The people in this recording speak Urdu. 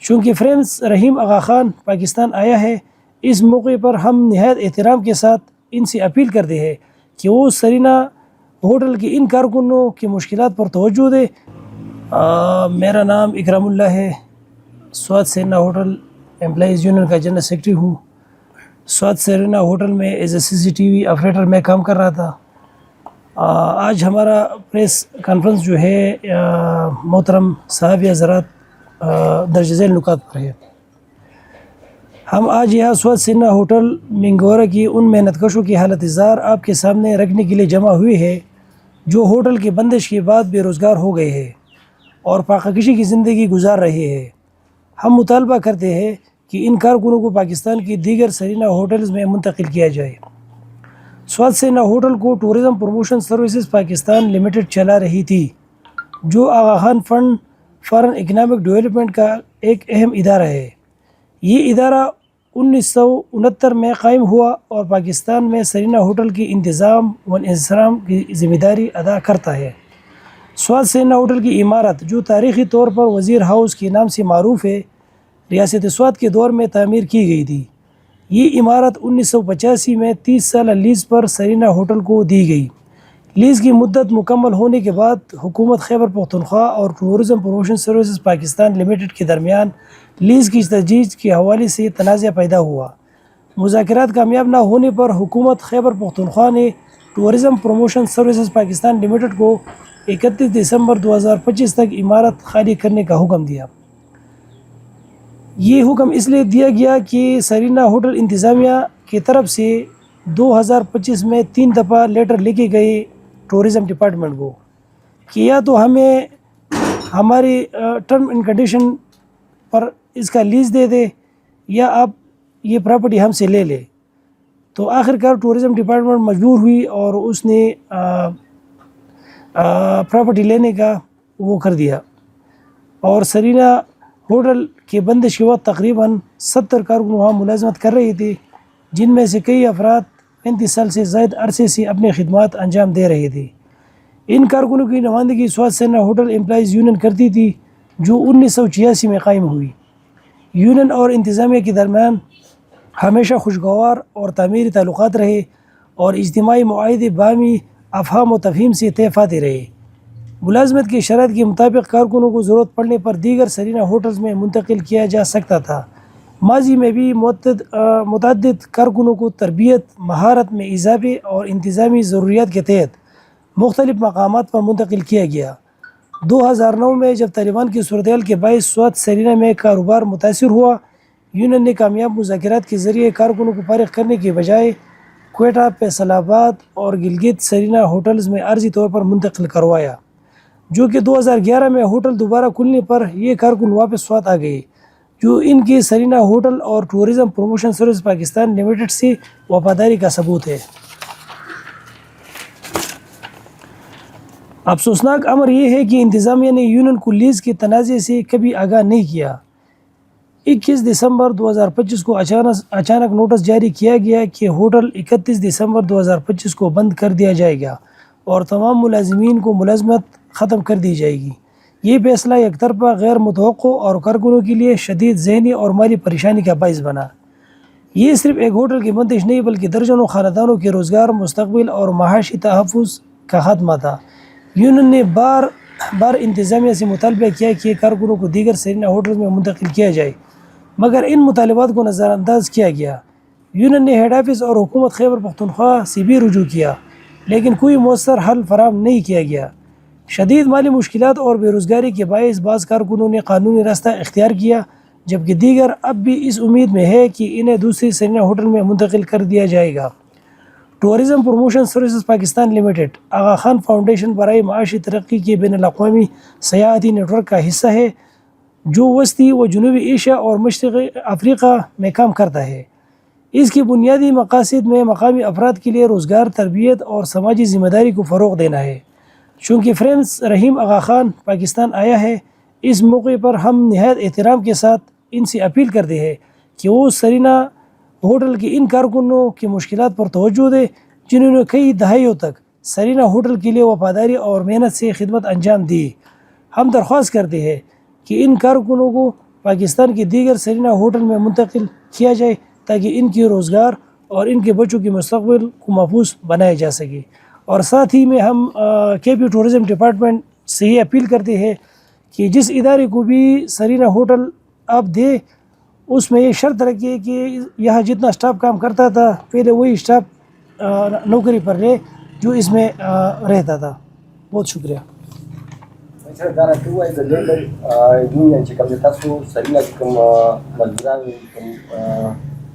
چونکہ فرینڈز رحیم آغا خان پاکستان آیا ہے، اس موقع پر ہم نہایت احترام کے ساتھ ان سے اپیل کرتے ہیں کہ وہ سرینا ہوٹل کے ان کارکنوں کی مشکلات پر توجہ دے۔ میرا نام اکرام اللہ ہے، Swat Serena hotel employees union کا جنرل سیکرٹری ہوں۔ سوات سرینا ہوٹل میں ایز اے CCTV آپریٹر میں کام کر رہا تھا۔ آج ہمارا پریس کانفرنس جو ہے محترم صاحب یا حضرات درج ذیل نکات پر ہے۔ ہم آج یہاں سوات سرینا ہوٹل منگورا کی ان محنت کشوں کی حالت اظہار آپ کے سامنے رکھنے کے لیے جمع ہوئے ہیں جو ہوٹل کی بندش کے بعد بے روزگار ہو گئے ہیں اور فاقہ کشی کی زندگی گزار رہے ہیں۔ ہم مطالبہ کرتے ہیں کہ ان کارکنوں کو پاکستان کی دیگر سرینا ہوٹلز میں منتقل کیا جائے۔ سوات سرینا ہوٹل کو tourism promotion services Pakistan limited چلا رہی تھی، جو Aga Khan fund for economic development کا ایک اہم ادارہ ہے۔ یہ ادارہ 1969 میں قائم ہوا اور پاکستان میں سرینا ہوٹل کی انتظام و انصرام کی ذمہ داری ادا کرتا ہے۔ سوات سرینا ہوٹل کی عمارت، جو تاریخی طور پر وزیر ہاؤس کے نام سے معروف ہے، ریاست سوات کے دور میں تعمیر کی گئی تھی۔ یہ عمارت 1985 میں 30 سالہ لیز پر سرینا ہوٹل کو دی گئی۔ لیز کی مدت مکمل ہونے کے بعد حکومت خیبر پختونخوا اور tourism promotion services Pakistan limited کے درمیان لیز کی تجدید کے حوالے سے تنازع پیدا ہوا۔ مذاکرات کامیاب نہ ہونے پر حکومت خیبر پختونخوا نے tourism promotion services Pakistan limited کو 31 دسمبر 2025 تک عمارت خالی کرنے کا حکم دیا۔ یہ حکم اس لیے دیا گیا کہ سرینا ہوٹل انتظامیہ کی طرف سے 2025 میں 3 دفعہ لیٹر لکھے گئے ٹورزم ڈپارٹمنٹ کو کہ یا تو ہمیں ہماری ٹرم اینڈ کنڈیشن پر اس کا لیز دے دے یا آپ یہ پراپرٹی ہم سے لے لے۔ تو آخرکار ٹورزم ڈپارٹمنٹ مجبور ہوئی اور اس نے پراپرٹی لینے کا وہ کر دیا، اور سرینا ہوٹل کے بندش کے وقت تقریباً 70 کارکن وہاں ملازمت کر رہے تھے، جن میں سے کئی افراد 35 سال سے زائد عرصے سے اپنے خدمات انجام دے رہے تھے۔ ان کارکنوں کی نمائندگی Swat Serena hotel employees union کرتی تھی، جو 1986 میں قائم ہوئی۔ یونین اور انتظامیہ کے درمیان ہمیشہ خوشگوار اور تعمیری تعلقات رہے اور اجتماعی معاہدے باہمی افہام و تفہیم سے طے پاتے رہے۔ ملازمت کی شرائط کے مطابق کارکنوں کو ضرورت پڑنے پر دیگر سرینا ہوٹلز میں منتقل کیا جا سکتا تھا۔ ماضی میں بھی متعدد کارکنوں کو تربیت، مہارت میں اضافے اور انتظامی ضروریات کے تحت مختلف مقامات پر منتقل کیا گیا۔ 2009 میں جب طالبان کی صورتحال کے باعث سوات سرینا میں کاروبار متاثر ہوا، یونین نے کامیاب مذاکرات کے ذریعے کارکنوں کو فارغ کرنے کے بجائے کوئٹہ، فیصل آباد اور گلگت سرینا ہوٹلز میں عارضی طور پر منتقل کروایا، جو کہ 2011 میں ہوٹل دوبارہ کھلنے پر یہ کارکن واپس سوات آ گئے، جو ان کی سرینا ہوٹل اور tourism promotion service Pakistan limited سے وفاداری کا ثبوت ہے۔ افسوسناک امر یہ ہے کہ انتظامیہ نے یونین کو لیز کے تنازع سے کبھی آگاہ نہیں کیا۔ 21 دسمبر 2025 کو اچانک نوٹس جاری کیا گیا کہ ہوٹل 31 دسمبر 2025 کو بند کر دیا جائے گا اور تمام ملازمین کو ملازمت ختم کر دی جائے گی۔ یہ فیصلہ یک طرفہ، غیر متوقع اور کارکنوں کے لیے شدید ذہنی اور مالی پریشانی کا باعث بنا۔ یہ صرف ایک ہوٹل کی بندش نہیں بلکہ درجنوں خاندانوں کے روزگار، مستقبل اور معاشی تحفظ کا خاتمہ تھا۔ یونین نے بار بار انتظامیہ سے مطالبہ کیا کہ کارکنوں کو دیگر سرینا ہوٹلز میں منتقل کیا جائے، مگر ان مطالبات کو نظر انداز کیا گیا۔ یونین نے ہیڈ آفس اور حکومت خیبر پختونخوا سے بھی رجوع کیا، لیکن کوئی مؤثر حل فراہم نہیں کیا گیا۔ شدید مالی مشکلات اور بے روزگاری کے باعث بعض کارکنوں نے قانونی راستہ اختیار کیا، جبکہ دیگر اب بھی اس امید میں ہے کہ انہیں دوسری سرینا ہوٹل میں منتقل کر دیا جائے گا۔ Tourism promotion services Pakistan limited Aga Khan foundation برائے معاشی ترقی کے بین الاقوامی سیاحتی نیٹ ورک کا حصہ ہے، جو وسطی و جنوبی ایشیا اور مشرقی افریقہ میں کام کرتا ہے۔ اس کی بنیادی مقاصد میں مقامی افراد کے لیے روزگار، تربیت اور سماجی ذمہ داری کو فروغ دینا ہے۔ چونکہ فرینڈز رحیم آغا خان پاکستان آیا ہے، اس موقع پر ہم نہایت احترام کے ساتھ ان سے اپیل کرتے ہیں کہ وہ سرینا ہوٹل کے ان کارکنوں کی مشکلات پر توجہ دے جنہوں نے کئی دہائیوں تک سرینا ہوٹل کے لیے وفاداری اور محنت سے خدمت انجام دی۔ ہم درخواست کرتے ہیں کہ ان کارکنوں کو پاکستان کی دیگر سرینا ہوٹل میں منتقل کیا جائے تاکہ ان کی روزگار اور ان کے بچوں کی مستقبل کو محفوظ بنایا جا سکے. اور ساتھ ہی میں ہم کے پی ٹورزم ڈپارٹمنٹ سے یہ اپیل کرتے ہیں کہ جس ادارے کو بھی سرینا ہوٹل آپ دے اس میں یہ شرط رکھیے کہ یہاں جتنا اسٹاف کام کرتا تھا پہلے وہی اسٹاف نوکری پر رہے جو اس میں رہتا تھا. بہت شکریہ. سر دا راته ووایي د لیبر یونین چې کوم د تاسو سرینا چې کوم مزدوران